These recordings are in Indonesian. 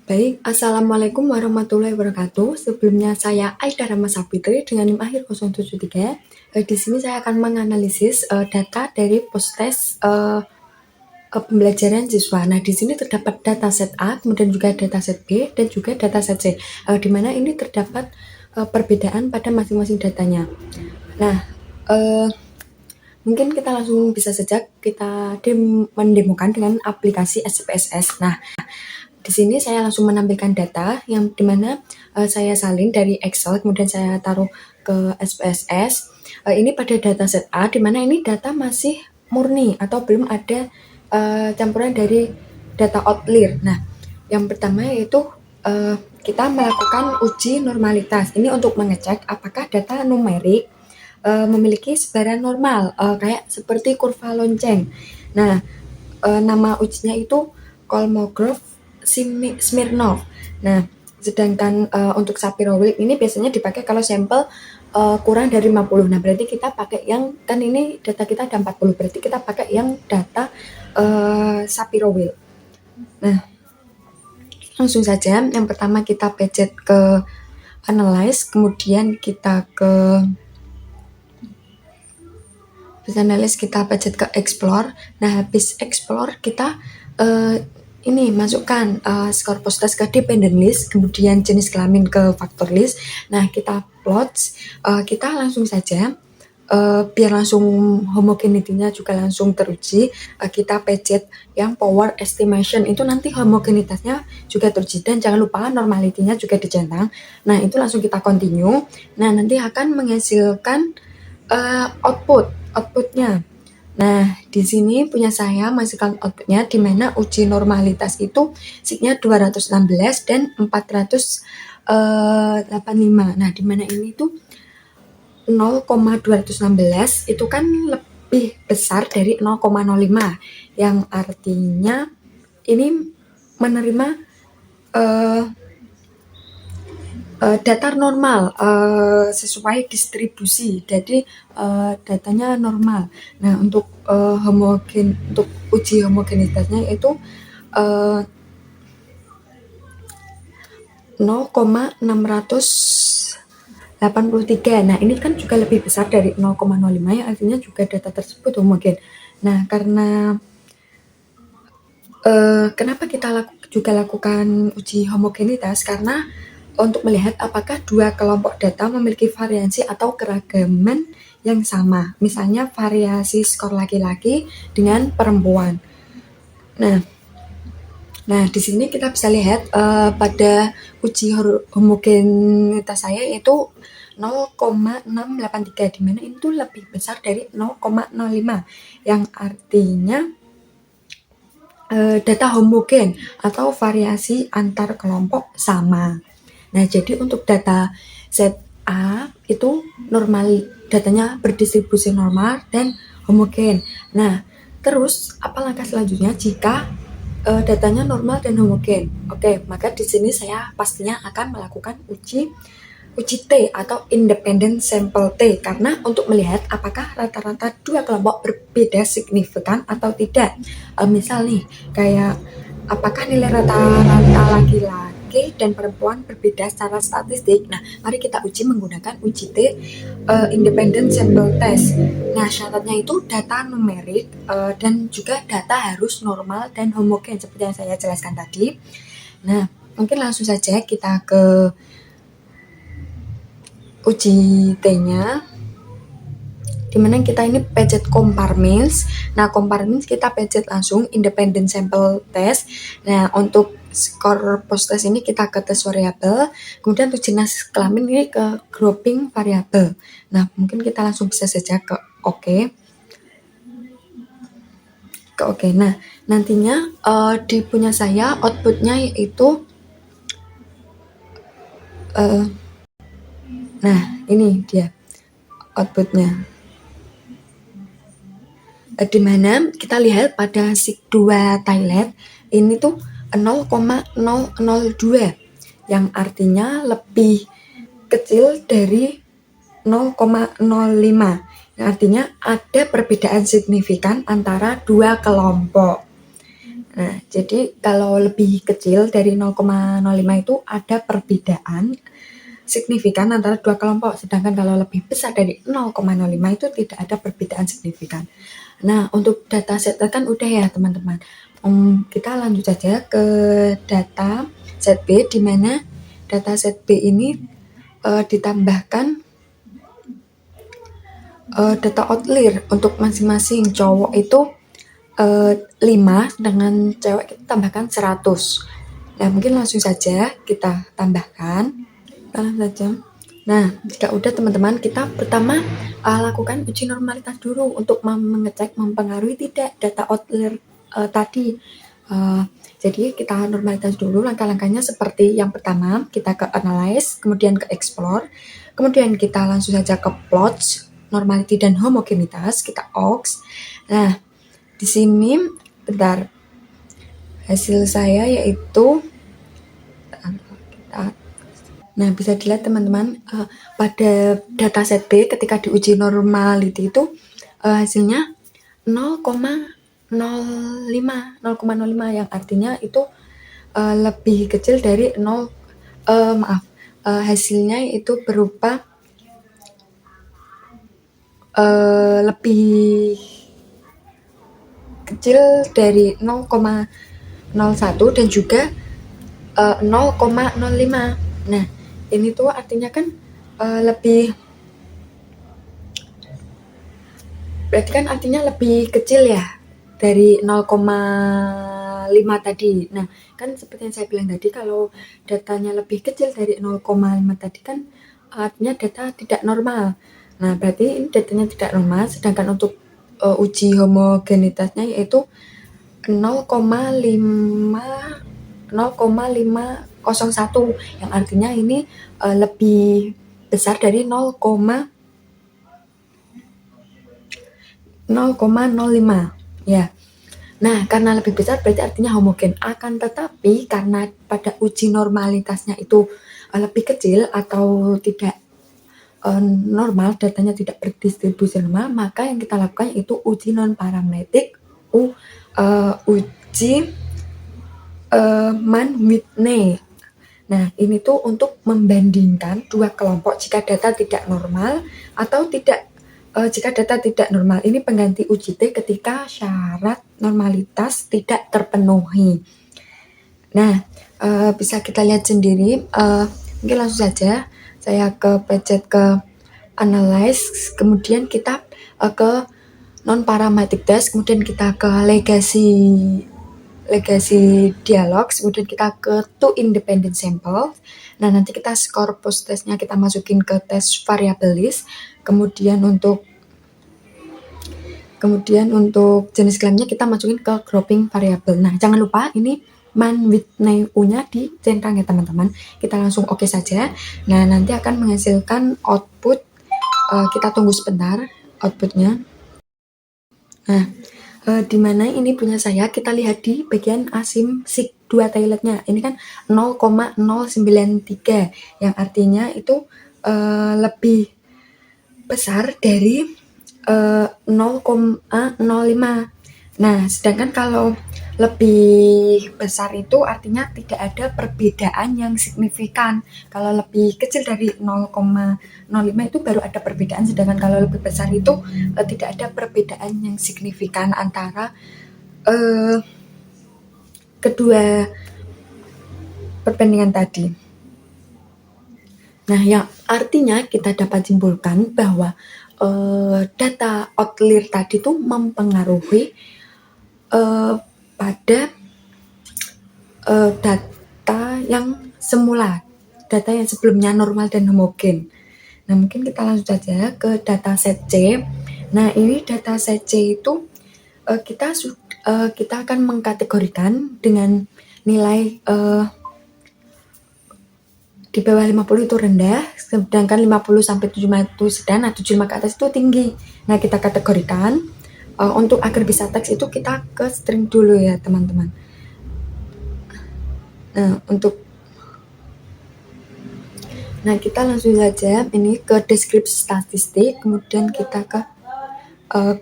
Baik, Assalamualaikum warahmatullahi wabarakatuh. Sebelumnya saya Aida Rahma Sapitri dengan NIM akhir 073. Di sini saya akan menganalisis data dari post-test pembelajaran siswa. Nah, di sini terdapat dataset A, kemudian juga dataset B, dan juga dataset C. Di mana ini terdapat perbedaan pada masing-masing datanya. Nah, mungkin kita langsung bisa saja kita mendemokan dengan aplikasi SPSS. Nah, di sini saya langsung menampilkan data yang dimana saya salin dari Excel, kemudian saya taruh ke SPSS. Ini pada dataset A, dimana ini data masih murni atau belum ada campuran dari data outlier. Nah, yang pertama yaitu kita melakukan uji normalitas. Ini untuk mengecek apakah data numerik memiliki sebaran normal, kayak seperti kurva lonceng. Nah, nama ujinya itu Kolmogorov-Smirnov. Nah, sedangkan untuk Shapiro-Wilk ini biasanya dipakai kalau sampel kurang dari 50. Nah, berarti kita pakai yang, kan ini data kita ada 40, berarti kita pakai yang data Shapiro-Wilk. Nah, langsung saja. Yang pertama kita pencet ke Analyze, kemudian kita ke Analyze, kita pencet ke Explore. Nah, habis Explore kita ini masukkan skor post-test ke dependent list, kemudian jenis kelamin ke factor list. Nah, kita plot, kita langsung saja biar langsung homogenitinya juga langsung teruji, kita pencet yang power estimation, itu nanti homogenitasnya juga teruji, dan jangan lupa normalitinya juga dicentang. Nah, itu langsung kita continue. Nah, nanti akan menghasilkan outputnya. Nah, di sini punya saya menghasilkan outputnya, di mana uji normalitas itu signya 216 dan 485. Nah, di mana ini tuh 0,216 itu kan lebih besar dari 0,05, yang artinya ini menerima datar normal sesuai distribusi, jadi datanya normal. Nah, untuk untuk uji homogenitasnya itu 0,683. Nah, ini kan juga lebih besar dari 0,05, yang artinya juga data tersebut homogen. Nah, karena kenapa kita juga lakukan uji homogenitas, karena untuk melihat apakah dua kelompok data memiliki variasi atau keragaman yang sama. Misalnya variasi skor laki-laki dengan perempuan. Nah, di sini kita bisa lihat pada uji homogenitas saya yaitu 0,683, di mana itu lebih besar dari 0,05, yang artinya data homogen atau variasi antar kelompok sama. Nah, jadi untuk data set A itu normal, datanya berdistribusi normal dan homogen. Nah, terus apa langkah selanjutnya jika datanya normal dan homogen? Oke, maka di sini saya pastinya akan melakukan uji T atau independent sample T, karena untuk melihat apakah rata-rata dua kelompok berbeda signifikan atau tidak. Misal nih, kayak apakah nilai rata-rata laki-laki dan perempuan berbeda secara statistik. Nah, mari kita uji menggunakan uji T, independent sample test. Nah, syaratnya itu data numerik dan juga data harus normal dan homogen seperti yang saya jelaskan tadi. Nah, mungkin langsung saja kita ke uji T-nya, dimana kita ini pencet compare means. Nah, compare means kita pencet langsung independent sample test. Nah, untuk skor post test ini kita ke test variable, kemudian untuk jenis kelamin ini ke grouping variable. Nah, mungkin kita langsung bisa saja ke OK. Nah, nantinya di punya saya outputnya yaitu nah, ini dia outputnya, di mana kita lihat pada SIG2 Thailand ini tuh 0,002, yang artinya lebih kecil dari 0,05, yang artinya ada perbedaan signifikan antara dua kelompok. Nah, jadi kalau lebih kecil dari 0,05 itu ada perbedaan signifikan antara dua kelompok, sedangkan kalau lebih besar dari 0,05 itu tidak ada perbedaan signifikan. Nah, untuk data set kan udah ya teman-teman. Kita lanjut saja ke data set B, di mana data set B ini ditambahkan data outlier untuk masing-masing. Cowok itu 5, dengan cewek kita tambahkan 100. Nah, mungkin langsung saja kita tambahkan. Nah, jika udah teman-teman, kita pertama lakukan uji normalitas dulu untuk mengecek mempengaruhi tidak data outlier tadi. Jadi kita normalitas dulu, langkah-langkahnya seperti yang pertama, kita ke analyze, kemudian ke explore, kemudian kita langsung saja ke plots, normality dan homogenitas, kita aux. Nah, di sini bentar, hasil saya yaitu nah, bisa dilihat teman-teman, pada dataset B ketika diuji normality itu hasilnya 0,05 yang artinya itu lebih kecil dari 0, hasilnya itu berupa lebih kecil dari 0,01 dan juga 0,05. Nah, ini tuh artinya kan lebih, berarti kan artinya lebih kecil ya dari 0,5 tadi. Nah, kan seperti yang saya bilang tadi, kalau datanya lebih kecil dari 0,5 tadi kan artinya data tidak normal. Nah, berarti ini datanya tidak normal, sedangkan untuk uji homogenitasnya yaitu 0,501, yang artinya ini lebih besar dari 0,05 ya. Nah, karena lebih besar berarti artinya homogen. Akan tetapi karena pada uji normalitasnya itu lebih kecil atau tidak normal, datanya tidak berdistribusi normal, maka yang kita lakukan itu uji non parametrik, uji Mann-Whitney. Nah, ini tuh untuk membandingkan dua kelompok jika data tidak normal atau tidak. Jika data tidak normal, ini pengganti uji T ketika syarat normalitas tidak terpenuhi. Nah, bisa kita lihat sendiri. Mungkin langsung saja saya pencet ke analyze, kemudian kita ke non parametric test, kemudian kita ke legacy dialog, kemudian kita ke two independent sample. Nah, nanti kita corpus testnya kita masukin ke tes variable list, kemudian untuk jenis klaimnya kita masukin ke grouping variable. Nah, jangan lupa ini Mann-Whitney U-nya dicentang ya teman-teman. Kita langsung oke saja. Nah, nanti akan menghasilkan output. Kita tunggu sebentar outputnya. Nah, di mana ini punya saya, kita lihat di bagian asim sig2 toiletnya. Ini kan 0,093, yang artinya itu lebih besar dari 0,05. Nah, sedangkan kalau lebih besar itu artinya tidak ada perbedaan yang signifikan. Kalau lebih kecil dari 0,05 itu baru ada perbedaan, sedangkan kalau lebih besar itu tidak ada perbedaan yang signifikan antara kedua perbandingan tadi. Nah, yang artinya kita dapat simpulkan bahwa data outlier tadi itu mempengaruhi pada data yang semula, data yang sebelumnya normal dan homogen. Nah, mungkin kita langsung saja ke data set C. Nah, ini data set C itu kita akan mengkategorikan dengan nilai di bawah 50 itu rendah, sedangkan 50 sampai 75 itu sedang, nah 75 ke atas itu tinggi. Nah, kita kategorikan. Untuk agar bisa teks itu kita ke string dulu ya teman-teman. Nah, kita langsung saja ini ke deskripsi statistik, kemudian kita ke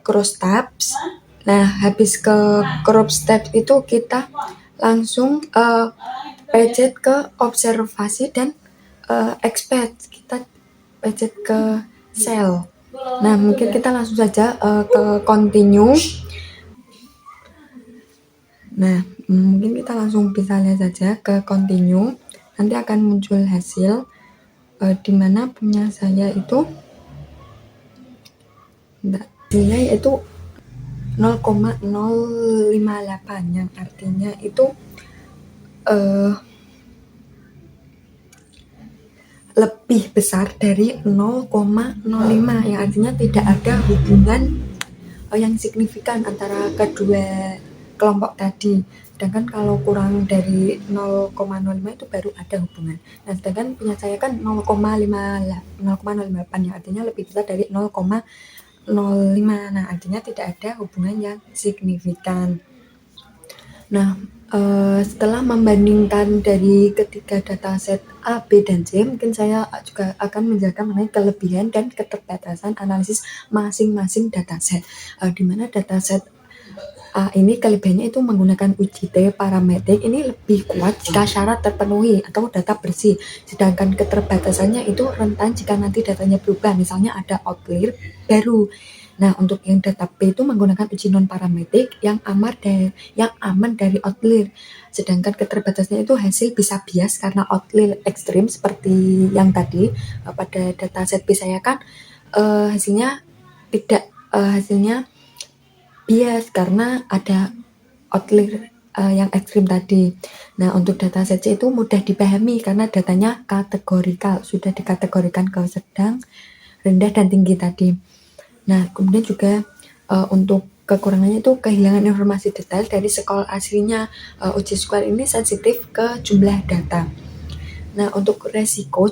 cross tabs, Nah, habis ke crop step itu kita langsung pencet ke observasi dan expand. Kita pencet ke sel. Nah, mungkin kita langsung saja ke continue. Nah, mungkin kita langsung bisa lihat saja ke continue. Nanti akan muncul hasil di mana punya saya itu hasilnya yaitu 0,058 yang artinya itu lebih besar dari 0,05 yang artinya tidak ada hubungan yang signifikan antara kedua kelompok tadi. Sedangkan kalau kurang dari 0,05 itu baru ada hubungan. Nah, sedangkan punya saya kan 0,08 yang artinya lebih besar dari 0,05. Nah, artinya tidak ada hubungan yang signifikan. Nah, setelah membandingkan dari ketiga dataset A, B, dan C, mungkin saya juga akan menjelaskan mengenai kelebihan dan keterbatasan analisis masing-masing dataset. Di mana dataset A ini kelebihannya itu menggunakan uji T parametrik ini lebih kuat jika syarat terpenuhi atau data bersih. Sedangkan keterbatasannya itu rentan jika nanti datanya berubah, misalnya ada outlier baru. Nah, untuk yang data P itu menggunakan uji non parametrik yang aman dari outlier. Sedangkan keterbatasannya itu hasil bisa bias karena outlier ekstrim seperti yang tadi pada dataset P saya kan hasilnya tidak hasilnya bias karena ada outlier yang ekstrim tadi. Nah, untuk dataset C itu mudah dipahami karena datanya kategorikal, sudah dikategorikan ke sedang, rendah, dan tinggi tadi. Nah, kemudian juga untuk kekurangannya itu kehilangan informasi detail dari skor aslinya. Uji skor ini sensitif ke jumlah data. Nah, untuk resiko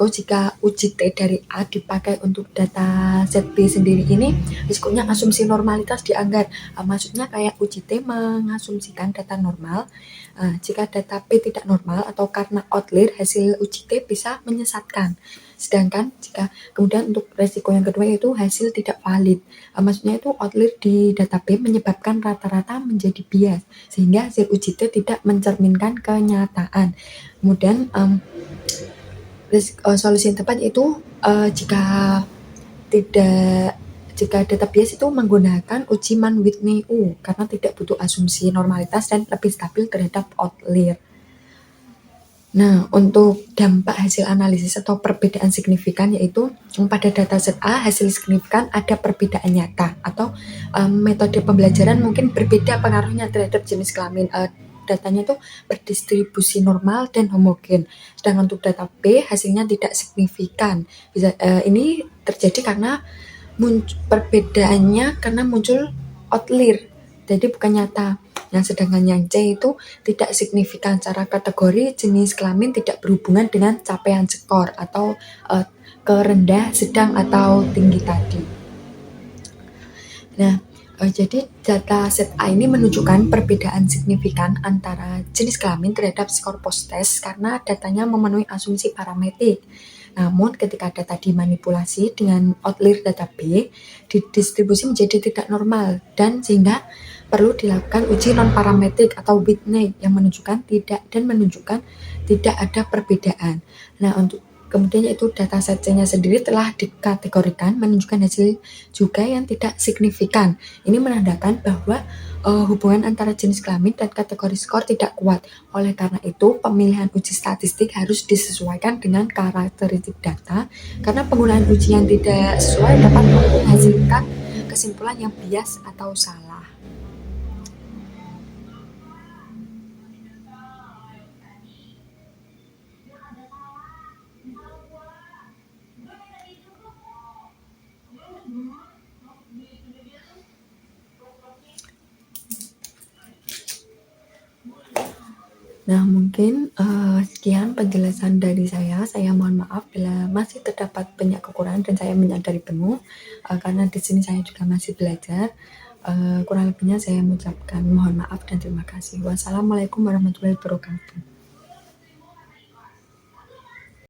jika uji T dari A dipakai untuk data set B sendiri ini, risikonya asumsi normalitas dianggar. Maksudnya kayak uji T mengasumsikan data normal. Jika data P tidak normal atau karena outlier, hasil uji T bisa menyesatkan. Sedangkan jika kemudian untuk resiko yang kedua yaitu hasil tidak valid. Maksudnya itu outlier di data P menyebabkan rata-rata menjadi bias sehingga hasil uji T tidak mencerminkan kenyataan. Kemudian solusi yang tepat itu jika data bias itu menggunakan uji Mann-Whitney-U karena tidak butuh asumsi normalitas dan lebih stabil terhadap outlier. Nah, untuk dampak hasil analisis atau perbedaan signifikan yaitu pada dataset A hasil signifikan ada perbedaan nyata atau metode pembelajaran mungkin berbeda pengaruhnya terhadap jenis kelamin. Datanya itu berdistribusi normal dan homogen. Sedangkan untuk data B hasilnya tidak signifikan. Ini terjadi karena perbedaannya karena muncul outlier, jadi bukan nyata. Nah, sedangkan yang C itu tidak signifikan secara kategori jenis kelamin tidak berhubungan dengan capaian skor atau ke rendah, sedang, atau tinggi tadi. Nah, jadi data set A ini menunjukkan perbedaan signifikan antara jenis kelamin terhadap skor post-test karena datanya memenuhi asumsi parametrik. Namun ketika data dimanipulasi dengan outlier data B, didistribusi menjadi tidak normal dan sehingga perlu dilakukan uji non-parametrik atau Whitney yang menunjukkan tidak ada perbedaan. Nah, untuk kemudian yaitu data set C-nya sendiri telah dikategorikan menunjukkan hasil juga yang tidak signifikan. Ini menandakan bahwa hubungan antara jenis kelamin dan kategori skor tidak kuat. Oleh karena itu, pemilihan uji statistik harus disesuaikan dengan karakteristik data karena penggunaan uji yang tidak sesuai dapat menghasilkan kesimpulan yang bias atau salah. Nah, mungkin sekian penjelasan dari saya. Saya mohon maaf bila masih terdapat banyak kekurangan dan saya menyadari penuh karena di sini saya juga masih belajar. Kurang lebihnya saya mengucapkan mohon maaf dan terima kasih. Wassalamualaikum warahmatullahi wabarakatuh.